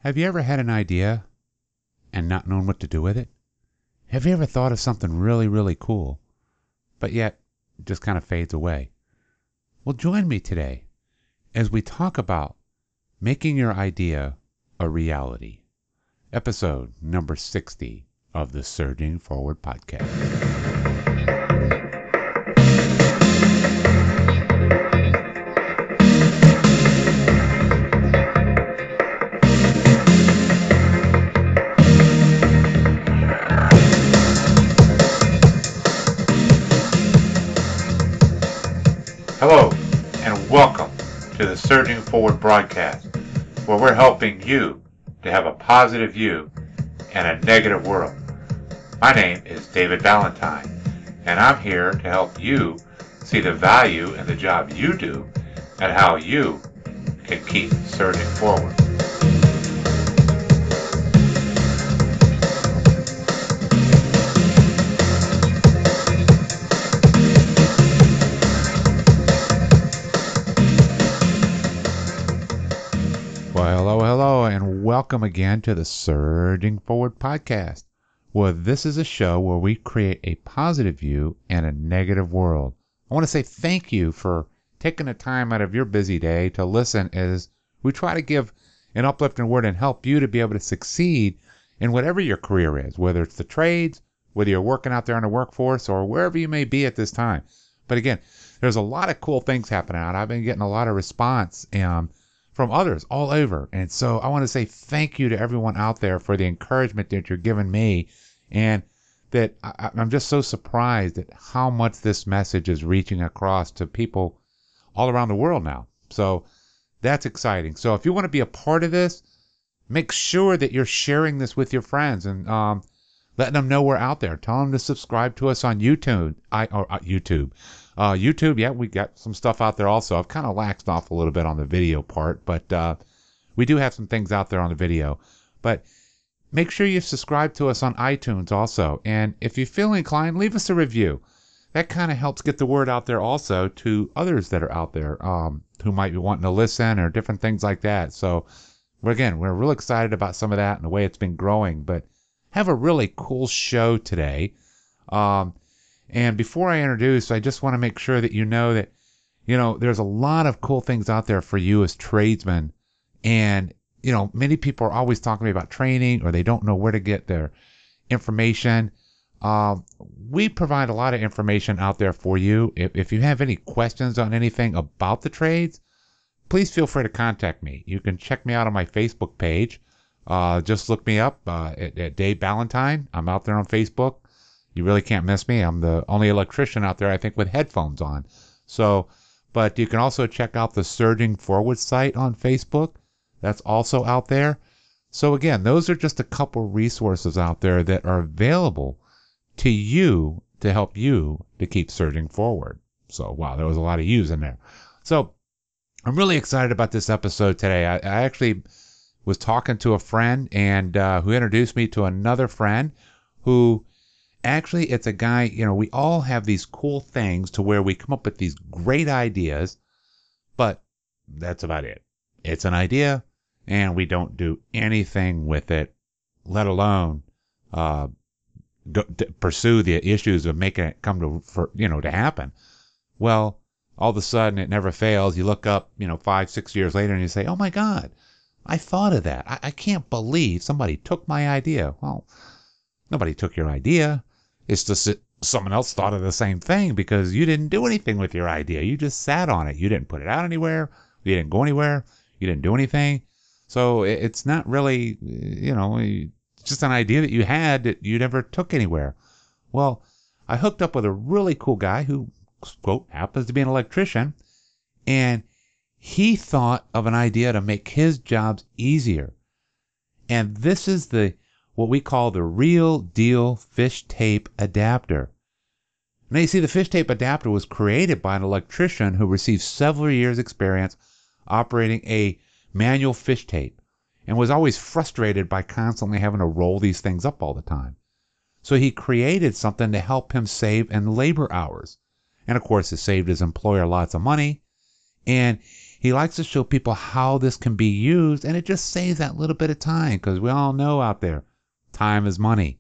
Have you ever had an idea and not known what to do with it? Have you ever thought of something really, really cool, but yet it just kind of fades away? Well, join me today as we talk about making your idea a reality. Episode number 60 of the Surging Forward podcast. Hello, and welcome to the Surging Forward broadcast, where we're helping you to have a positive view in a negative world. My name is David Valentine, and I'm here to help you see the value in the job you do and how you can keep surging forward. Well, hello, and welcome again to the Surging Forward podcast. Well, this is a show where we create a positive view in a negative world. I want to say thank you for taking the time out of your busy day to listen as we try to give an uplifting word and help you to be able to succeed in whatever your career is, whether it's the trades, whether you're working out there in the workforce, or wherever you may be at this time. But again, there's a lot of cool things happening out. I've been getting a lot of response from others all over. And so I want to say thank you to everyone out there for the encouragement that you're giving me. And that I'm just so surprised at how much this message is reaching across to people all around the world now. So that's exciting. So if you want to be a part of this, make sure that you're sharing this with your friends and letting them know we're out there. Tell them to subscribe to us on YouTube. YouTube, yeah, we got some stuff out there also. I've kind of laxed off a little bit on the video part, but we do have some things out there on the video. But make sure you subscribe to us on iTunes also. And if you feel inclined, leave us a review. That kind of helps get the word out there also to others that are out there who might be wanting to listen or different things like that. So, we're real excited about some of that and the way it's been growing. But have a really cool show today. And before I introduce, I just want to make sure that that, there's a lot of cool things out there for you as tradesmen. And, many people are always talking to me about training or they don't know where to get their information. We provide a lot of information out there for you. If you have any questions on anything about the trades, please feel free to contact me. You can check me out on my Facebook page. Just look me up at Dave Valentine. I'm out there on Facebook. You really can't miss me. I'm the only electrician out there, I think, with headphones on. So, but you can also check out the Surging Forward site on Facebook. That's also out there. So again, those are just a couple resources out there that are available to you to help you to keep surging forward. So, wow, there was a lot of yous in there. So, I'm really excited about this episode today. I actually was talking to a friend and who introduced me to another friend who actually, it's a guy, we all have these cool things to where we come up with these great ideas, but that's about it. It's an idea, and we don't do anything with it, let alone pursue the issues of making it come to happen. Well, all of a sudden, it never fails. You look up, 5-6 years later, and you say, oh my God, I thought of that. I can't believe somebody took my idea. Well, nobody took your idea. It's just that someone else thought of the same thing because you didn't do anything with your idea. You just sat on it. You didn't put it out anywhere. You didn't go anywhere. You didn't do anything. So it's not really, it's just an idea that you had that you never took anywhere. Well, I hooked up with a really cool guy who, quote, happens to be an electrician, and he thought of an idea to make his jobs easier. And this is what we call the real deal fish tape adapter. Now you see, the fish tape adapter was created by an electrician who received several years experience operating a manual fish tape and was always frustrated by constantly having to roll these things up all the time. So he created something to help him save in labor hours. And of course, it saved his employer lots of money. And he likes to show people how this can be used, and it just saves that little bit of time, because we all know out there, time is money.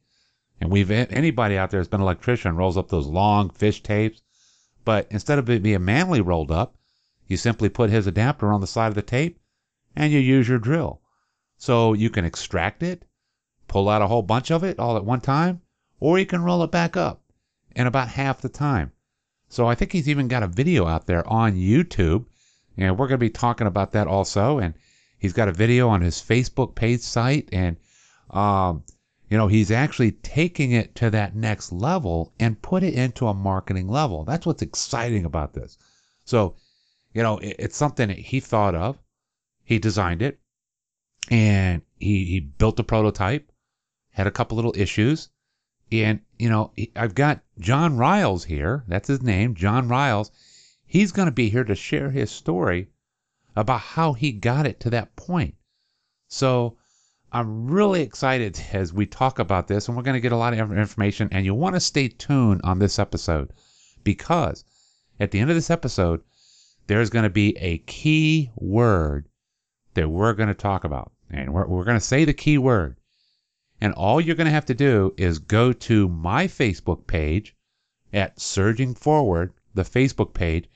And anybody out there that's been an electrician rolls up those long fish tapes, but instead of it being manually rolled up, you simply put his adapter on the side of the tape and you use your drill. So you can extract it, pull out a whole bunch of it all at one time, or you can roll it back up in about half the time. So I think he's even got a video out there on YouTube, and we're going to be talking about that also. And he's got a video on his Facebook page site, and he's actually taking it to that next level and put it into a marketing level. That's what's exciting about this. So, it's something that he thought of. He designed it, and he built a prototype, had a couple little issues. And, I've got John Ryles here. That's his name, John Ryles. He's going to be here to share his story about how he got it to that point. So I'm really excited as we talk about this, and we're going to get a lot of information, and you want to stay tuned on this episode, because at the end of this episode, there's going to be a key word that we're going to talk about. And we're going to say the key word. And all you're going to have to do is go to my Facebook page at Surging Forward, the Facebook page,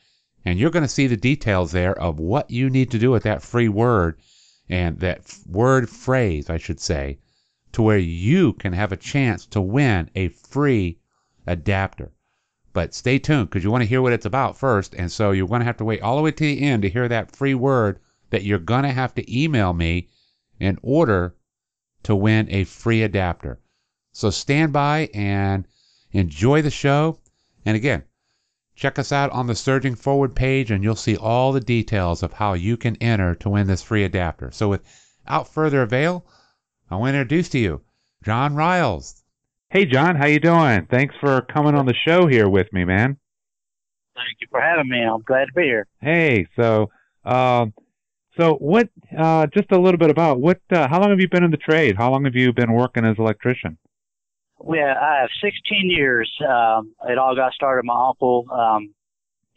and you're going to see the details there of what you need to do with that free word, and that word phrase, I should say, to where you can have a chance to win a free adapter. But stay tuned, because you want to hear what it's about first, and so you're going to have to wait all the way to the end to hear that free word that you're going to have to email me in order to win a free adapter. So stand by and enjoy the show. And again, check us out on the Surging Forward page, and you'll see all the details of how you can enter to win this free adapter. So without further avail, I want to introduce to you John Ryles. Hey, John, how you doing? Thanks for coming on the show here with me, man. Thank you for having me. I'm glad to be here. Hey, so what, just a little bit about how long have you been in the trade? How long have you been working as an electrician? Well, I have 16 years. It all got started. My uncle,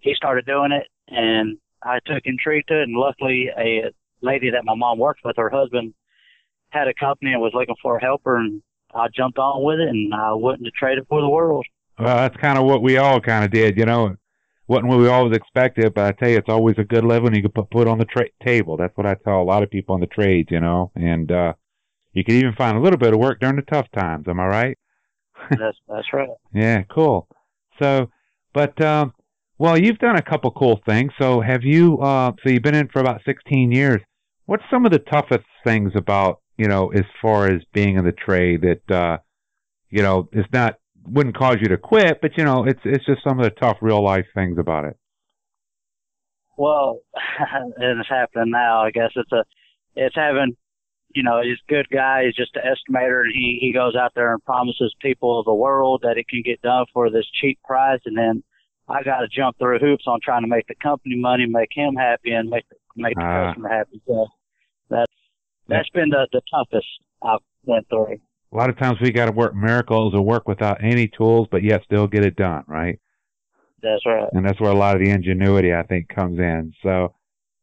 he started doing it, and I took intrigue to it, and luckily a lady that my mom worked with, her husband, had a company and was looking for a helper, and I jumped on with it, and I wouldn't have traded for the world. Well, that's kind of what we all kind of did, Wasn't what we always expected, but I tell you, it's always a good living you can put on the table. That's what I tell a lot of people in the trades, and you can even find a little bit of work during the tough times. Am I right? That's right. Yeah, cool. So, but well, you've done a couple cool things. So have you? So you've been in for about 16 years. What's some of the toughest things about as far as being in the trade that it's not wouldn't cause you to quit, but it's just some of the tough real life things about it. Well, it's happening now. I guess it's having, he's a good guy. He's just an estimator, and he goes out there and promises people of the world that it can get done for this cheap price, and then I got to jump through hoops on trying to make the company money, make him happy, and make the customer happy. So that's been the toughest I've went through. A lot of times we got to work miracles or work without any tools, but yet still get it done, right? That's right. And that's where a lot of the ingenuity, I think, comes in. So,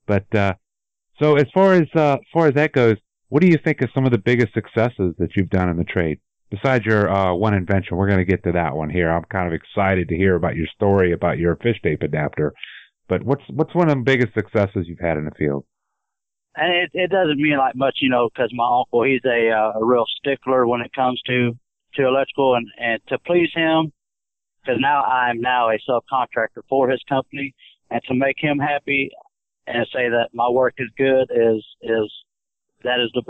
but so as far as that goes, what do you think are some of the biggest successes that you've done in the trade? Besides your one invention, we're going to get to that one here. I'm kind of excited to hear about your story about your fish tape adapter. But what's one of the biggest successes you've had in the field? And it doesn't mean like much, because my uncle, he's a real stickler when it comes to electrical, and to please him, because now I'm a subcontractor for his company, and to make him happy and say that my work is good is the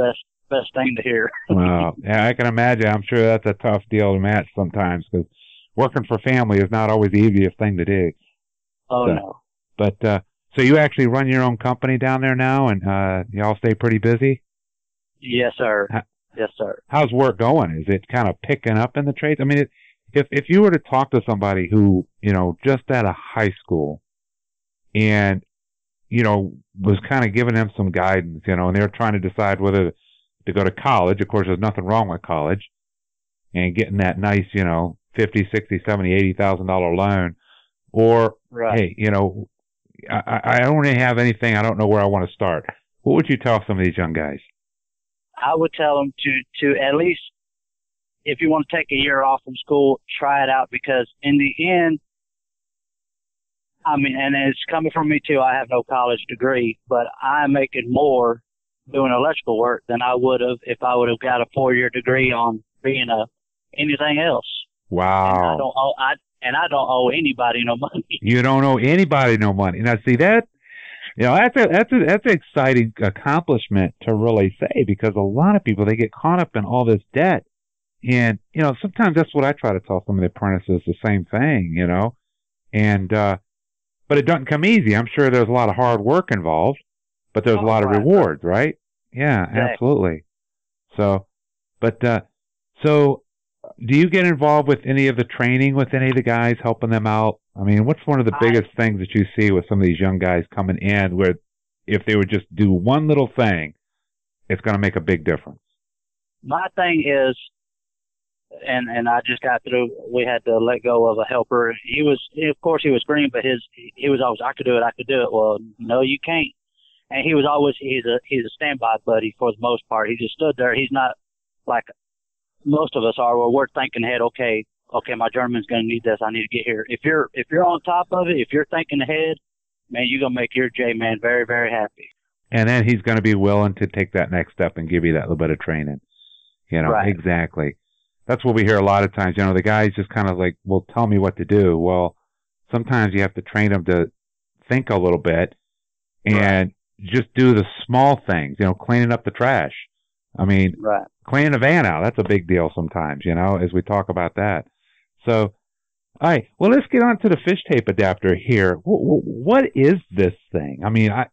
best thing to hear. Wow. Yeah, I can imagine. I'm sure that's a tough deal to match sometimes, because working for family is not always the easiest thing to do. Oh, no. But, so you actually run your own company down there now, and y'all stay pretty busy? Yes, sir. Yes, sir. How's work going? Is it kind of picking up in the trades? I mean, if you were to talk to somebody who, just out of high school and, was kind of giving them some guidance, and they're trying to decide whether to go to college. Of course, there's nothing wrong with college, and getting that nice, $50,000, $60,000, $70,000, $80,000 loan, or, right. hey, I don't really have anything. I don't know where I want to start. What would you tell some of these young guys? I would tell them to at least, if you want to take a year off from school, try it out, because in the end, I mean, and it's coming from me too, I have no college degree, but I'm making more doing electrical work than I would have if I would have got a 4-year degree on being anything else. Wow. And I don't owe anybody no money. You don't owe anybody no money. Now, see that? That's an exciting accomplishment to really say, because a lot of people, they get caught up in all this debt. And, sometimes that's what I try to tell some of the apprentices, the same thing, and, but it doesn't come easy. I'm sure there's a lot of hard work involved, but there's a lot of rewards, right? Yeah, absolutely. So, but, so do you get involved with any of the training with any of the guys, helping them out? I mean, what's one of the biggest things that you see with some of these young guys coming in, where if they would just do one little thing, it's going to make a big difference? My thing is, and I just got through, we had to let go of a helper. Of course he was green, but he was always, I could do it. Well, no, you can't. And he was always, he's a standby buddy for the most part. He just stood there. He's not like most of us are, where we're thinking ahead, okay, my journeyman's going to need this. I need to get here. If you're on top of it, if you're thinking ahead, man, you're going to make your J-man very, very happy. And then he's going to be willing to take that next step and give you that little bit of training. Right. Exactly. That's what we hear a lot of times. The guys just kind of like, well, tell me what to do. Well, sometimes you have to train them to think a little bit and just do the small things, cleaning up the trash. I mean, cleaning a van out, that's a big deal sometimes, as we talk about that. So, all right, well, let's get on to the fish tape adapter here. What is this thing? I mean, I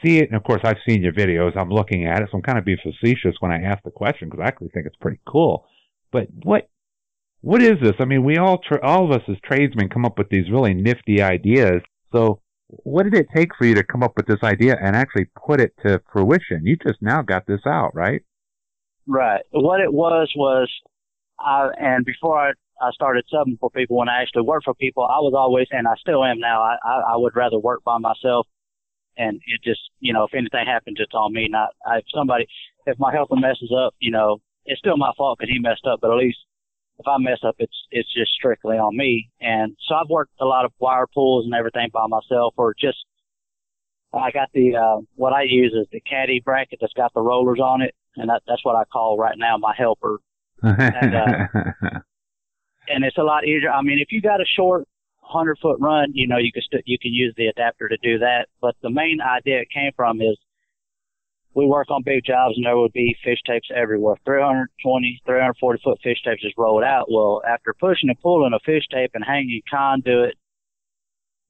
see it, and of course, I've seen your videos. I'm looking at it, so I'm kind of being facetious when I ask the question, because I actually think it's pretty cool. But what is this? I mean, we all of us as tradesmen come up with these really nifty ideas. So, what did it take for you to come up with this idea and actually put it to fruition? You just now got this out, right? Right. What it was, and before I started subbing for people, when I actually worked for people, I was always, and I still am now, I would rather work by myself. And it just, if anything happens, it's on me. If my helper messes up, it's still my fault because he messed up, but at least if I mess up, it's just strictly on me. And so I've worked a lot of wire pulls and everything by myself, or just, I got what I use is the caddy bracket that's got the rollers on it. And that's what I call right now my helper. And it's a lot easier. I mean, if you got a short 100-foot run, you can use the adapter to do that. But the main idea it came from is, we work on big jobs and there would be fish tapes everywhere. 340-foot fish tapes just rolled out. Well, after pushing and pulling a fish tape and hanging conduit,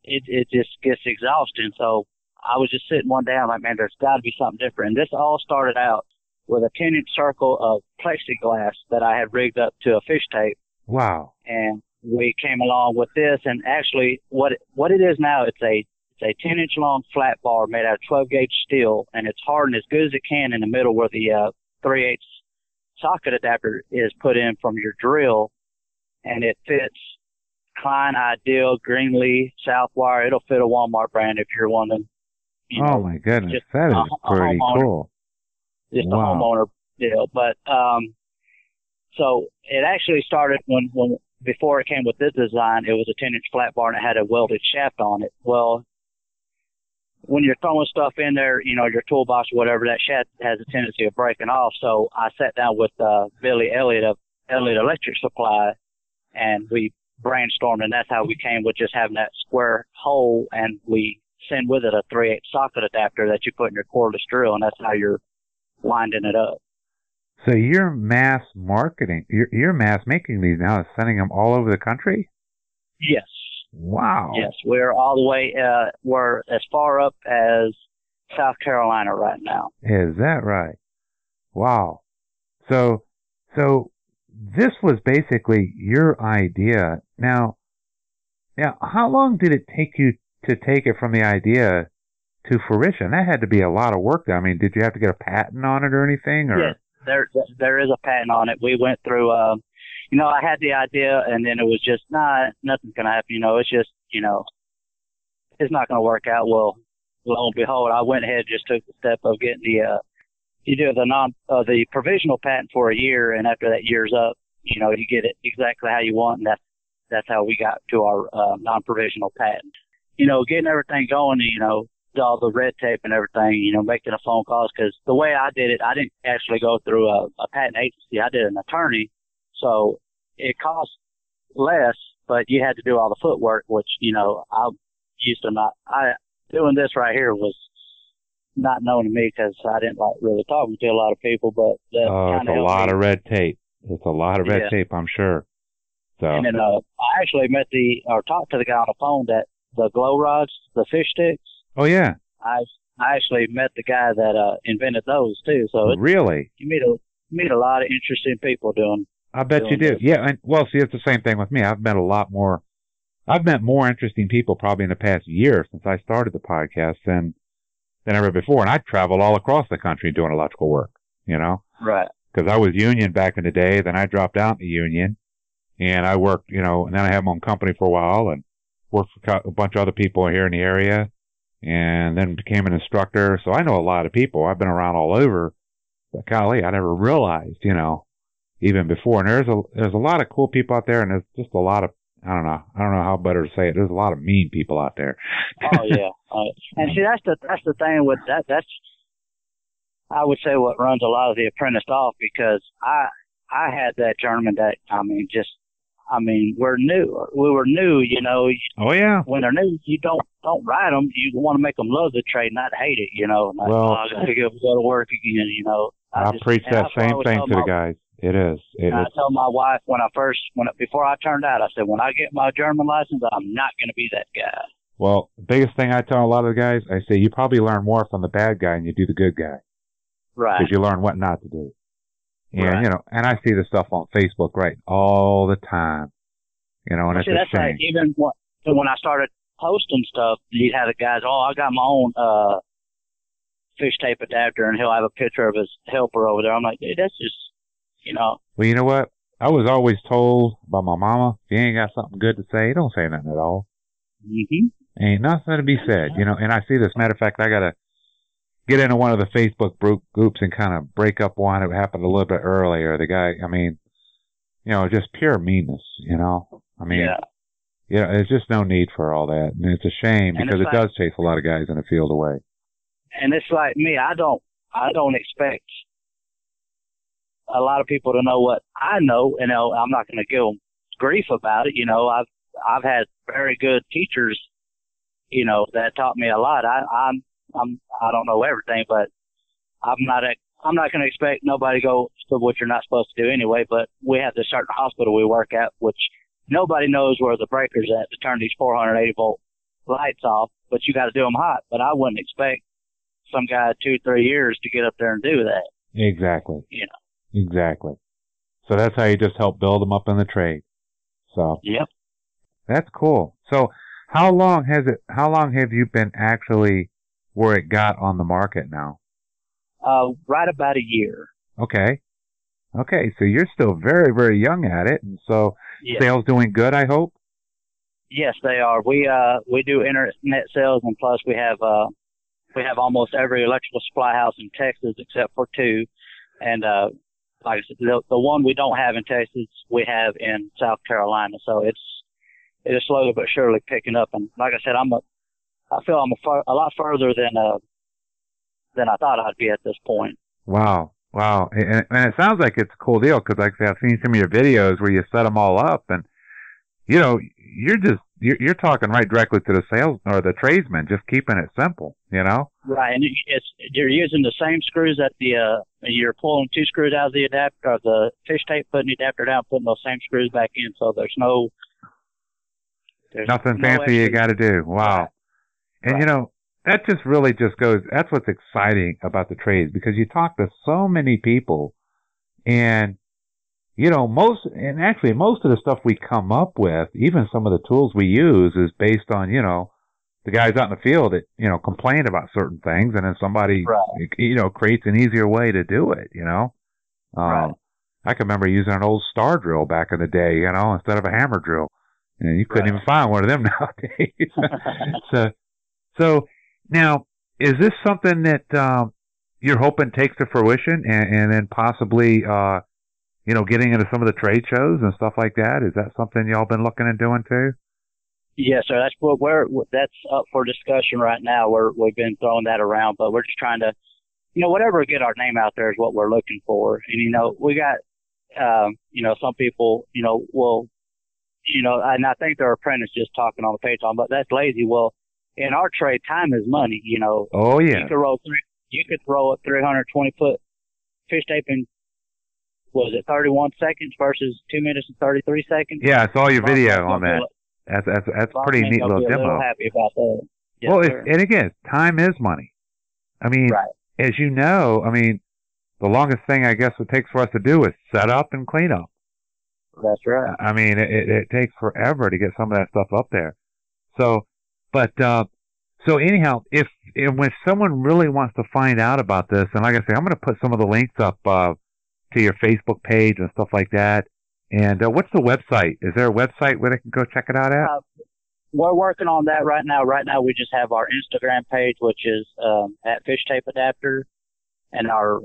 it just gets exhausting. So I was just sitting one day, I'm like, man, there's got to be something different. And this all started out with a 10-inch circle of plexiglass that I had rigged up to a fish tape. Wow. And we came along with this, and actually what it is now, it's a 10-inch long flat bar made out of 12-gauge steel, and it's hardened as good as it can in the middle where the 3/8 socket adapter is put in from your drill, and it fits Klein, Ideal, Greenlee, Southwire. It'll fit a Walmart brand if you're one of them. Oh my goodness, that is pretty cool. Just a homeowner deal. But so it actually started when before it came with this design, it was a 10-inch flat bar and it had a welded shaft on it. Well, when you're throwing stuff in there, your toolbox or whatever, that shaft has a tendency of breaking off. So I sat down with Billy Elliott of Elliott Electric Supply, and we brainstormed, and that's how we came with just having that square hole, and we send with it a 3/8 socket adapter that you put in your cordless drill, and that's how you're winding it up. So you're mass marketing, you're mass making these now and sending them all over the country? Yes. Wow. Yes, we're all the way, we're as far up as South Carolina right now. Is that right? Wow. So this was basically your idea. Now, how long did it take you to take it from the idea to fruition? That had to be a lot of work. I mean, did you have to get a patent on it or anything? Or? Yes, there is a patent on it. We went through, I had the idea, and then it was just, nothing's going to happen. It's just, it's not going to work out. Well, lo and behold, I went ahead and just took the step of getting you do the provisional patent for a year, and after that year's up, you get it exactly how you want, and that's how we got to our non-provisional patent. Getting everything going, all the red tape and everything, making the phone calls, because the way I did it, I didn't actually go through a patent agency. I did an attorney, so it cost less, but you had to do all the footwork, which, I used to not. Doing this right here was not known to me because I didn't like really talking to a lot of people, but it's a lot of red tape. It's a lot of red tape, I'm sure. So. And then I actually talked to the guy on the phone that the glow rods, the fish sticks. Oh yeah. I actually met the guy that invented those too. So really, you meet a lot of interesting people doing. I bet you do. Yeah. And, well, see, it's the same thing with me. I've met more interesting people probably in the past year since I started the podcast than ever before. And I traveled all across the country doing electrical work. Right. Because I was union back in the day. Then I dropped out in the union, and I worked. And then I had my own company for a while and worked for a bunch of other people here in the area. And then became an instructor. So I know a lot of people. I've been around all over. But golly, I never realized, even before. And there's a lot of cool people out there, and there's just a lot of, I don't know how better to say it. There's a lot of mean people out there. Oh yeah. And see, that's the thing with that. That's, I would say, what runs a lot of the Apprentice off, because I had that German that, we're new. We were new, Oh yeah. When they're new, you don't ride them. You want to make them love the trade, not hate it. Like, well, I got to go to work again. I preach that same thing to the guys. It is. I told my wife before I turned out, I said, when I get my German license, I'm not going to be that guy. Well, the biggest thing I tell a lot of the guys, I say, you probably learn more from the bad guy than you do the good guy. Right. Because you learn what not to do. And, right. And I see the stuff on Facebook, right, all the time. And it's a that's shame. Like even when I started posting stuff, you'd have the guys, I got my own fish tape adapter, and he'll have a picture of his helper over there. I'm like, dude, that's just, Well, you know what? I was always told by my mama, if you ain't got something good to say, don't say nothing at all. Mm-hmm. Ain't nothing to be said, And I see this. Matter of fact, I got to get into one of the Facebook groups and kind of break up one. It happened a little bit earlier. The guy, just pure meanness, Yeah. There's just no need for all that. And it's a shame because it does chase a lot of guys in the field away. And it's like me, I don't expect a lot of people to know what I know, I'm not going to give them grief about it. I've had very good teachers, that taught me a lot. I don't know everything, but I'm not going to expect nobody to go to what you're not supposed to do anyway. But we have this certain hospital we work at, which nobody knows where the breaker's at to turn these 480 volt lights off, but you got to do them hot. But I wouldn't expect some guy 2-3 years to get up there and do that. Exactly. Exactly. So that's how you just help build them up in the trade. So. Yep. That's cool. So how long have you been actually where it got on the market now? Right about a year. Okay. So you're still very, very young at it. And so sales doing good, I hope? Yes, they are. We do internet sales, and plus we have almost every electrical supply house in Texas except for 2. And, like I said, the one we don't have in Texas, we have in South Carolina. So it is slowly but surely picking up. And like I said, I feel I'm a lot further than I thought I'd be at this point. Wow. And it sounds like it's a cool deal because, like I said, I've seen some of your videos where you set them all up, and you're talking right directly to the sales or the tradesman, just keeping it simple, Right, and you're using the same screws that you're pulling 2 screws out of the adapter, or the fish tape, putting the adapter down, putting those same screws back in. So there's nothing fancy you got to do. Wow, and right. That just really just goes, that's what's exciting about the trades, because you talk to so many people, and, most of the stuff we come up with, even some of the tools we use, is based on, the guys out in the field that, complain about certain things, and then somebody, right. Creates an easier way to do it, Right. I can remember using an old star drill back in the day, instead of a hammer drill. And you couldn't even find one of them nowadays. So, So now, is this something that you're hoping takes to fruition, and then possibly getting into some of the trade shows and stuff like that? Is that something y'all been looking at doing too? Yes, sir. That's what that's up for discussion right now. We've been throwing that around, but we're just trying to, whatever get our name out there is what we're looking for. And we got, some people, will, and I think they're apprentice just talking on the page on, but that's lazy. Well, in our trade, time is money. Oh yeah. You could throw a 320-foot fish tape in, was it 31 seconds versus 2 minutes and 33 seconds? Yeah, I saw your video on that. That's pretty neat little demo. I'm happy about that. Yes, well, and again, time is money. I mean, right. As you know, the longest thing I guess it takes for us to do is set up and clean up. That's right. I mean, it takes forever to get some of that stuff up there. So, so anyhow, when someone really wants to find out about this, and like I say, I'm going to put some of the links up to your Facebook page and stuff like that. And what's the website? Is there a website where they can go check it out at? We're working on that right now. Right now, we just have our Instagram page, which is at Fish Tape Adapter, and our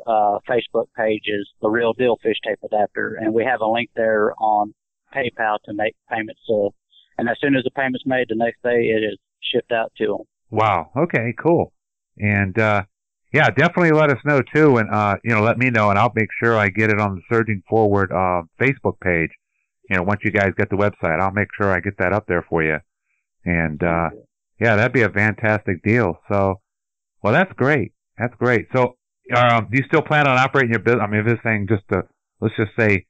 Facebook page is The Real Deal Fish Tape Adapter. And we have a link there on PayPal to make payments. And as soon as the payment's made, the next day it is shipped out to them. Wow. Okay, cool. And yeah, definitely let us know too, and let me know, and I'll make sure I get it on the Surging Forward Facebook page. Once you guys get the website, I'll make sure I get that up there for you. And yeah, that'd be a fantastic deal. So, well, that's great. That's great. So, do you still plan on operating your business? If this thing let's just say,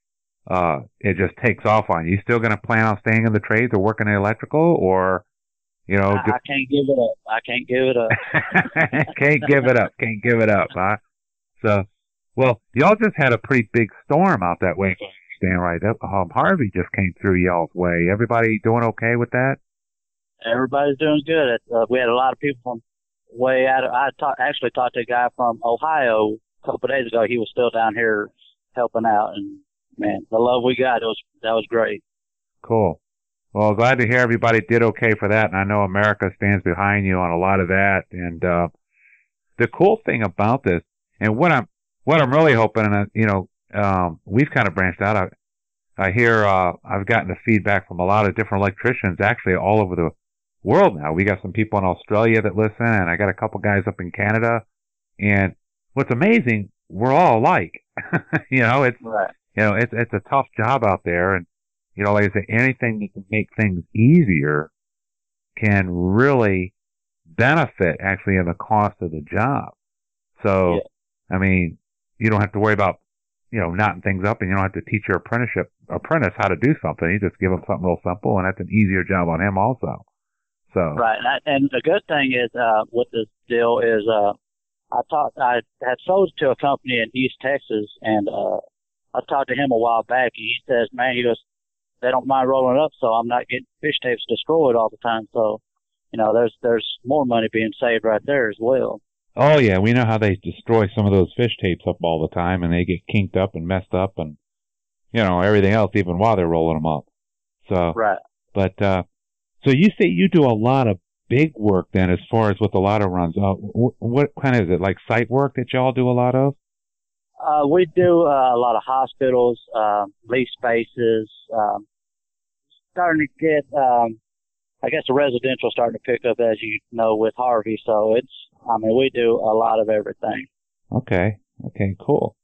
it just takes off on you. You still going to plan on staying in the trades or working in electrical, or? I can't give it up. I can't give it up. Can't give it up. Can't give it up, huh? So, well, y'all just had a pretty big storm out that way, if I understand right. Harvey just came through y'all's way. Everybody doing okay with that? Everybody's doing good. We had a lot of people from way out. I actually talked to a guy from Ohio a couple of days ago. He was still down here helping out, and man, the love we got, that was great. Cool. Well, glad to hear everybody did okay for that, and I know America stands behind you on a lot of that. And the cool thing about this, and what I'm really hoping, and we've kind of branched out. I hear I've gotten the feedback from a lot of different electricians, actually all over the world now. We got some people in Australia that listen, and I got a couple guys up in Canada. And what's amazing, we're all alike. It's right. It's a tough job out there, and like I say, anything that can make things easier can really benefit actually in the cost of the job. So, yeah. You don't have to worry about, knotting things up, and you don't have to teach your apprentice how to do something. You just give him something real simple, and that's an easier job on him also. So. Right. And the good thing is, with this deal is, I had sold to a company in East Texas, and, I talked to him a while back, and he says, man, they don't mind rolling up, so I'm not getting fish tapes destroyed all the time. So, there's more money being saved right there as well. Oh yeah, we know how they destroy some of those fish tapes up all the time, and they get kinked up and messed up, and everything else, even while they're rolling them up. So right. But so you say you do a lot of big work then, as far as with a lot of runs. What kind of is it, like site work that y'all do a lot of? We do a lot of hospitals, lease spaces, starting to get, I guess the residential starting to pick up, as you know, with Harvey. So we do a lot of everything. Okay, cool.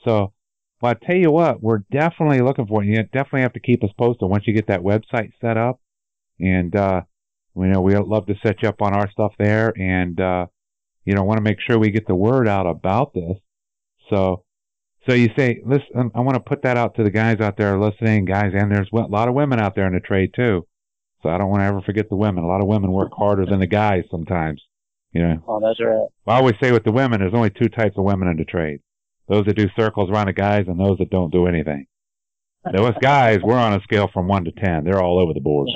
So, well, I tell you what, we're definitely looking for you. You definitely have to keep us posted once you get that website set up. And, we'd love to set you up on our stuff there, and, want to make sure we get the word out about this. So you say, listen, I want to put that out to the guys out there listening, guys, and there's a lot of women out there in the trade too. So I don't want to ever forget the women. A lot of women work harder than the guys sometimes, Oh, that's right. I always say with the women, there's only two types of women in the trade. Those that do circles around the guys, and those that don't do anything. Now, us guys, we're on a scale from 1 to 10. They're all over the board.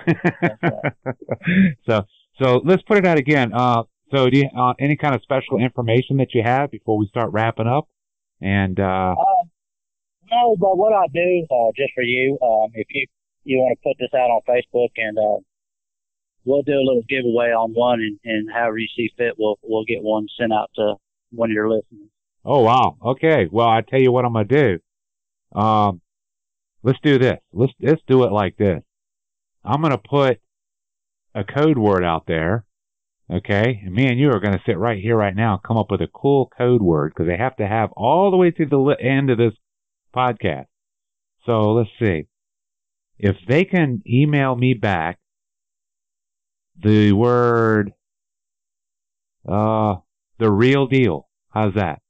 That's right. So let's put it out again. So do you, any kind of special information that you have before we start wrapping up? And no, but what I do, just for you, if you want to put this out on Facebook and we'll do a little giveaway on one, and however you see fit, we'll get one sent out to one of your listeners. Oh, wow. Okay. Well, I tell you what I'm going to do. Let's do this. Let's do it like this. I'm going to put a code word out there. Okay. And me and you are going to sit right here right now and come up with a cool code word, because they have to have all the way to the end of this podcast. So let's see. If they can email me back the word, the real deal. How's that?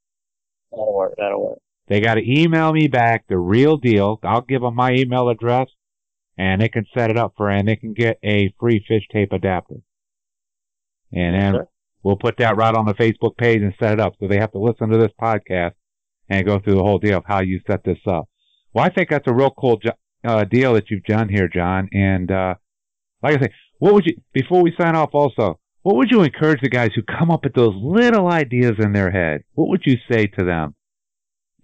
That'll work. They got to email me back the real deal. I'll give them my email address, and they can set it up and they can get a free fish tape adapter. And then we'll put that right on the Facebook page and set it up. So they have to listen to this podcast and go through the whole deal of how you set this up. Well, I think that's a real cool deal that you've done here, John. And like I say, what would you, before we sign off also, what would you encourage the guys who come up with those little ideas in their head? What would you say to them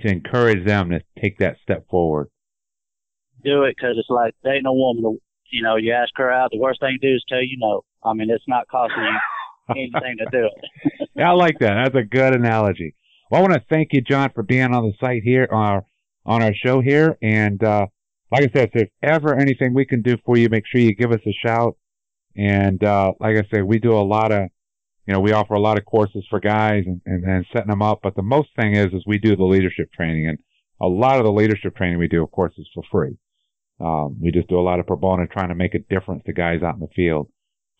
to encourage them to take that step forward? Do it, because it's like there ain't no woman. You ask her out, the worst thing to do is tell you no. I mean, it's not costing you anything to do it. Yeah, I like that. That's a good analogy. Well, I want to thank you, John, for being on the site here, on our show here. And like I said, if there's ever anything we can do for you, make sure you give us a shout. And like I said, we do a lot of, we offer a lot of courses for guys and setting them up. But the most thing is we do the leadership training. And a lot of the leadership training we do, of course, is for free. We just do a lot of pro bono trying to make a difference to guys out in the field.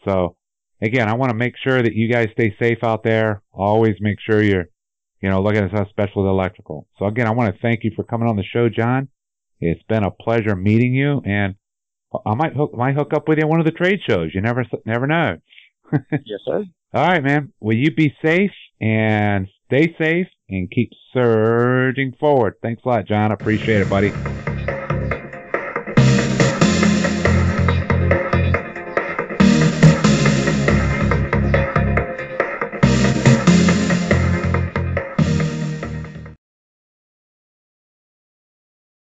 So, again, I want to make sure that you guys stay safe out there. Always make sure you're, looking at us special electrical. So, again, I want to thank you for coming on the show, John. It's been a pleasure meeting you, and I might hook up with you at one of the trade shows. You never know. Yes, sir. All right, man. Well, you be safe and stay safe and keep surging forward. Thanks a lot, John. I appreciate it, buddy.